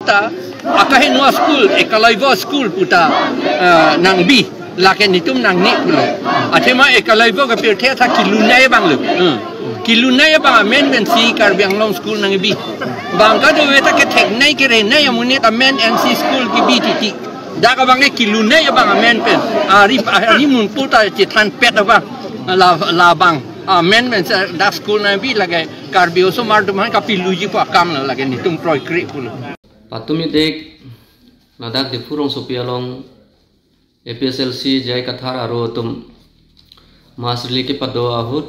ta akahin no school ekalaiva school puta nang bi laken nitum nang ni pulo atema ekalaiva ka pirthe tha kilunai bang lu kilunai bang men men si karbiang long school nang bi bang ka do weta ke thek nai ke re nai amune ta men nc school ki bi ti da ka bang kilunai bang men pen ari mun puta ti than pet ba la bang men men da school nang bi lage karbio so mar dum ka piluji pa kam la lage nitum proi kri pulo patumi dek ladak de furong sopialong APSLC jai kathar aro tum masrili ke pado ahut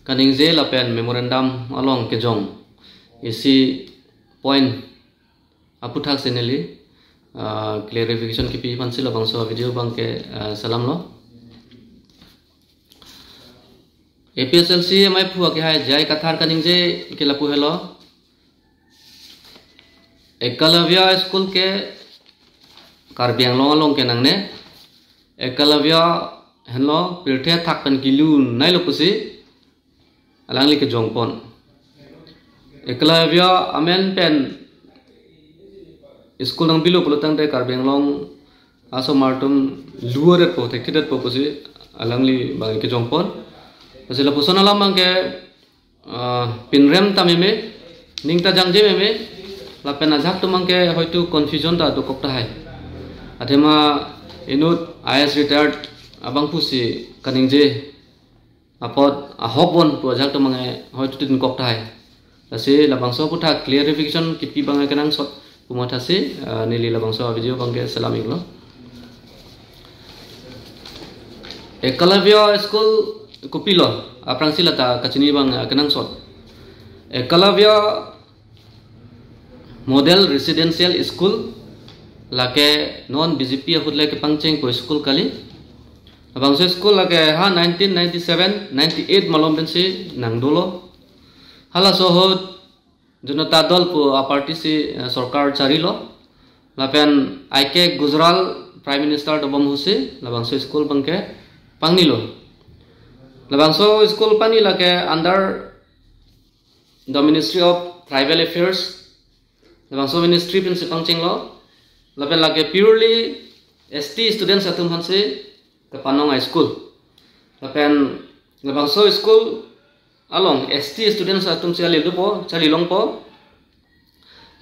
kaning je lapen memorandum along ke jong isi point aputhak seneli clarification ki pi pansila bangso video bang ke salam lo APSLC mai phuwa ke hai jai kathar kaning je ke lapu helo Ekalavya school ke karbiang long ke nangne Ekalavya henlo pirthe thakpan kilun nai lopusi alangli ke jongpon Ekalavya amen pen school nang bilu pulutang te karbiang long aso martum luaret po thekidet po pusi alangli bang ke jongpon asila puson alam bang ke pinrem tamime ningta jangje meme lapen ajak tu mangke hoitu confusion ta tu kokta hai athema inut IS retired abang pusi kaningje apot ahobon pu ajak tu mangai hoitu tin kokta hai ase labangso putha clarification kipi bangai kanang sot pumathase nili labangso video bangke salamik lo Ekalavya school kupilo aprang silata kachini bang kanang sot Ekalavya Model Residential School lake non BJP hudle ke pangcheng ko school kali abang so school lake ha 1997 98 malom bensi nangdolo hala sohot Janata दल को पार्टी से सरकार चारिलो लापेन आइके Gujral prime minister डबम हुसे लबांसो स्कूल बंके पांगनिलो लबांसो स्कूल पानी लके under the ministry of tribal affairs लबांसो मिनिस्ट्री प्रिंसिपल पांगचिंगलो लापेन लके प्योरली एसटी स्टूडेंट्स अतुम हंसे कपानों स्कूल लापेन लबांसो school along ST students atum sia lelu po chali long po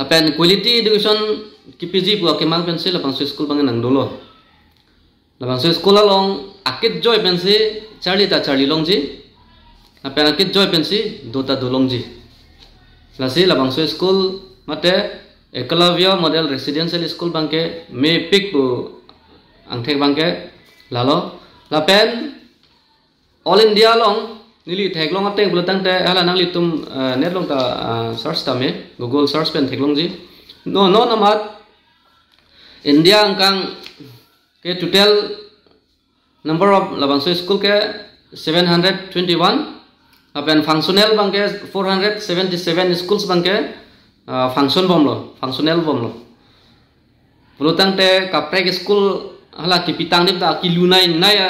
apen quality education KPG po kemang pensil lapang school bang nang dolo lapang school along akit joy pensi chali ta chali long ji apen akit joy pensi dota dolong ji lasi lapang school mate Ekalavya model residential school bangke me pick po angthek bangke lalo lapen all India long nili theklong ateng bulutang te hala nang litum net long ta search ta me google search pen theklong ji no namat India angkang ke total number of labangso school ke 721 apen functional bangke 477 schools bangke function functional bomlo bulutang te kaprek school hala kipitang dip ta kilunai nai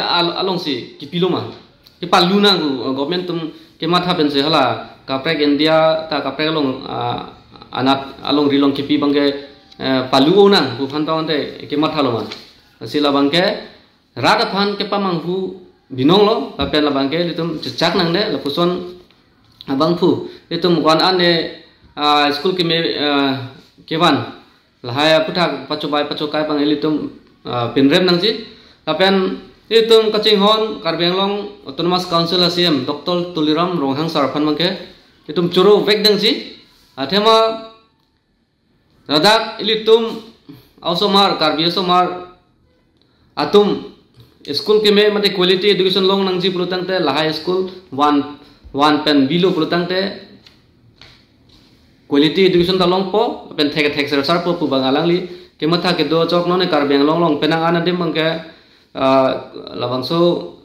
along si kipiloma Kipa luna government tum kematha pense hala kaprek India ta kaprek along anat along rilong kipi bangke palu nang bu phantong te kematha loma sila bangke rada phan kepa manghu binong lo kapen la bangke litum chak nang de lapuson abang phu litum wan ane school ke me kewan lahaya puthak pachokai bang litum pinrem nang ji kapen itum kaching hon Karbianglong Autonomous Council ASM Dr. Tuliram Ronghang Sarphan mangke itum churu vek dang ji athema radak ilitum ausomar Karbi somar atum school ke me mate quality education long nang ji pulutang te lahai school one pen bilo pulutang te quality education ta long po pen thek sar po pu bangalang li kematha ke do chok no ne Karbianglong long penang anadim mangke labangso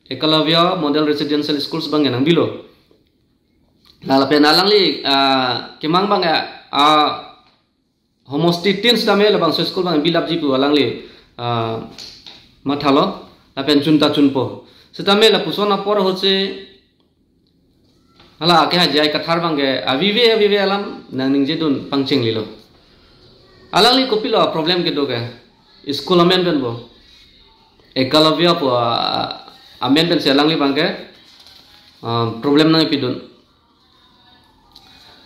Ekalavya model residential schools bang nang bilo lalape nalang li kemang bang homostitins dame labangso school bang bilap ji pu alang li mathalo lapen chunta chunpo setame la pusona por hoche hala ke ha jai kathar bang ge avive alam nang ningje dun pangching lilo alangli kopilo problem gitu ke school amendment bo ekalavya po amendment se alangli bangke problem nang pidun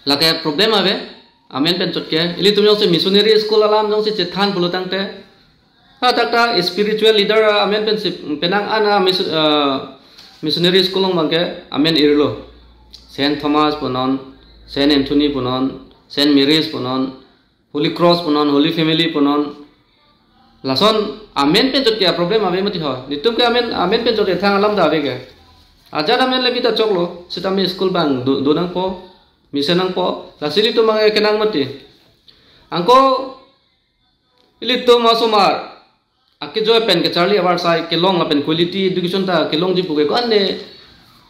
lake problem ave amendment chotke ili tum jong se missionary school alam jong se chethan bulutang te ha takta spiritual leader amendment se penang ana missionary school ong bangke amen irlo Saint Thomas punon Saint Anthony punon Saint Mary's punon Holy Cross punon Holy Family punon lason amen pen jot kya problem ave mati ho nitum ke amen pen jot thang alam da ave ke ajar amen lebi ta choklo sita me school bang donang po mission ang po lasili to mga kenang mati angko ili to masomar ake joy pen ke charlie award sai ke long la pen quality education ta ke long ji puge ko anne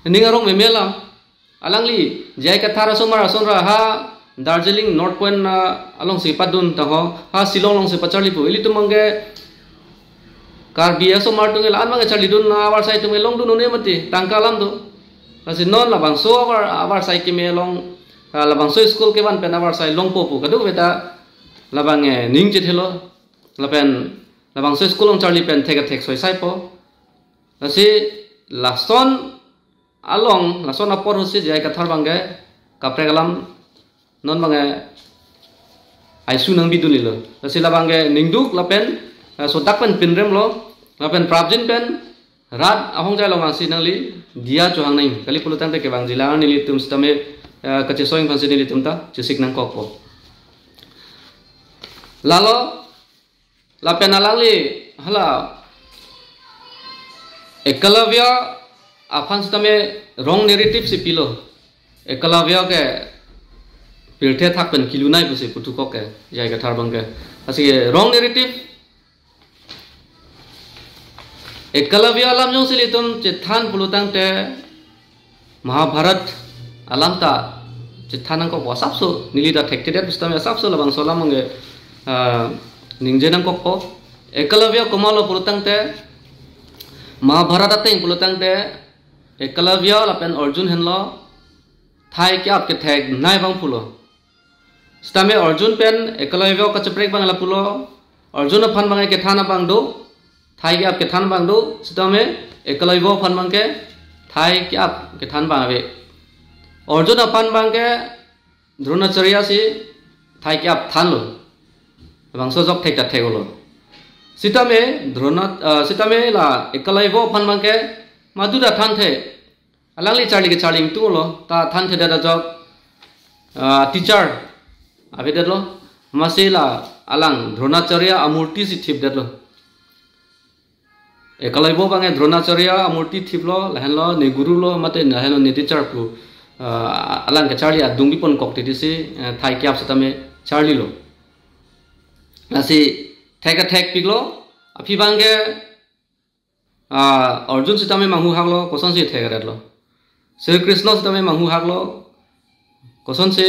ningarong memelam alangli jai ka thara somar asonra ha Darjeeling North Point along si padun ta ho ha Silong long si pachali pu ili tumange kar biya so mar tunge lan mange chali dun na awar sai tunge long dun ne mati tangkalam do asi non la bang so awar sai ki me long la bang so school ke ban pen awar sai long po pu kadu beta la bang e ning je thelo la pen la bang so school long charli pen theka thek soi sai po asi lason along lason apor hosi jai ka thar bange kapre kalam non bange aisu nang biduli lo sila bange ningduk lapen so dakpen pinrem lo lapen prabjin pen rat ahong jai lo ngasi nangli dia chuang nai kali pulutang te ke bang jila nili tum stame kache soing phansi nili tum ta chisik nang kokpo lalo lapen alangli hala ekalavya afan stame wrong narrative si pilo ekalavya ke pilthe thakpen kilunai busi putukok ke jai ka tharbang ke asi wrong narrative ekalavya alam jong silitum chethan pulutang te mahabharat alam ta chethanang ko wasapso nilida thekte pustam asapso labang solam nge ningjenang ko po ekalavya komalo pulutang te mahabharat ateng pulutang te ekalavya lapen arjun henlo thai kyap ke thek nai bang pulo stame arjun pen ekalavya ka chaprek bang la pulo arjun phan bang ke thana bang do thai kyap ke than bang do stame ekalavya phan bang ke thai kyap ke than bang ave arjun phan bang ke dronacharya si thai kyap than lo bang so jok thek ta thek lo sitame sitame la ekalavya phan bang ke madura than the alangli charli ke charli tu lo ta than the da jok teacher abe dadlo masila alang dronacharya amurti si thip dadlo ekalavya bange dronacharya amurti thiplo lahenlo ne guru lo mate lahenlo ne teacher pu alang ke charli adungbi pon kokti disi thai kyap satame charli lo nasi theka thek piglo api bange arjun sitame manghu haglo koson si theka dadlo Sri Krishna sitame manghu haglo koson se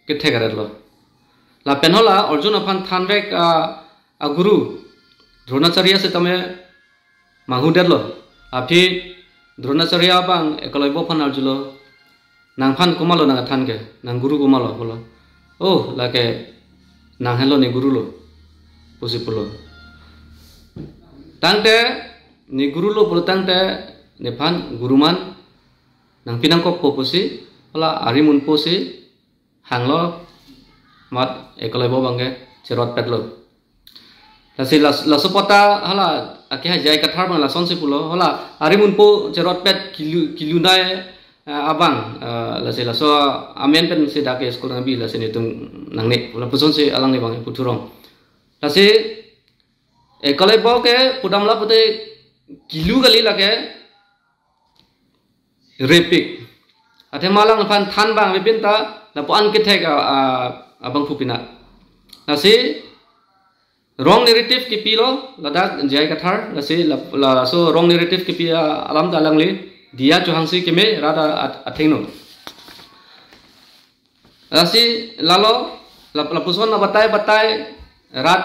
ke theka dadlo la penhola arjun aphan thanrek a guru dronacharya sitame manghu dadlo api dronacharya bang ekalavya phan arjulo nang phan kumalo nang thanke nang guru kumalo bolo oh lake nang hello ni guru lo pusipulo tangte ni guru lo pulo tangte ne phan guruman nang pinang kok pusi ola arimun pusi hanglo mat ekalavya bange cerot petlo lasi lasopota hala akha jai kathar bang la sonsi pulo hala arimun po cerot pet kilunai abang lasi laso amen pen se dake skol nabi lasi ni tung nang ne la puson se alang ni bang puturong lasi ekalavya ke pudamla pute kilu gali lake repik ate malang phan than bang bepinta la puan ke thek abang phupina lasi wrong narrative ki pilo ladak jai kathar lasi la so wrong narrative ki pi alam dalang le dia chuhangsi keme rada athengno lasi lalo la puson na batai rat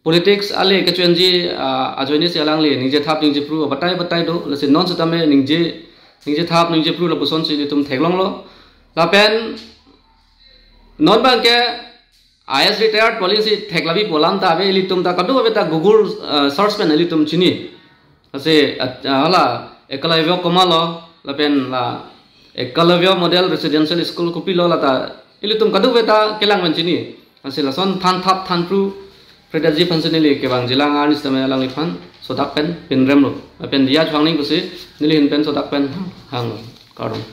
politics ale ke chenji ajoini se alang le ningje thap ningje pru batai do lasi non sitame ningje thap ningje pru la puson si tum theklong lo la pen non bang ke IS retired policy theklabi polam ta be litum ta kadu be ta Google search pen litum chini ase hala ekalavya komalo lapen la ekalavya model residential school kupilo la ta litum kadu be ta kelang men chini ase la son than thap than pru predaji pansenili ke bang jilang anis tame lang lifan sodak pen pinrem lo pen dia chwangning kusi nili hin pen sodak pen hang karong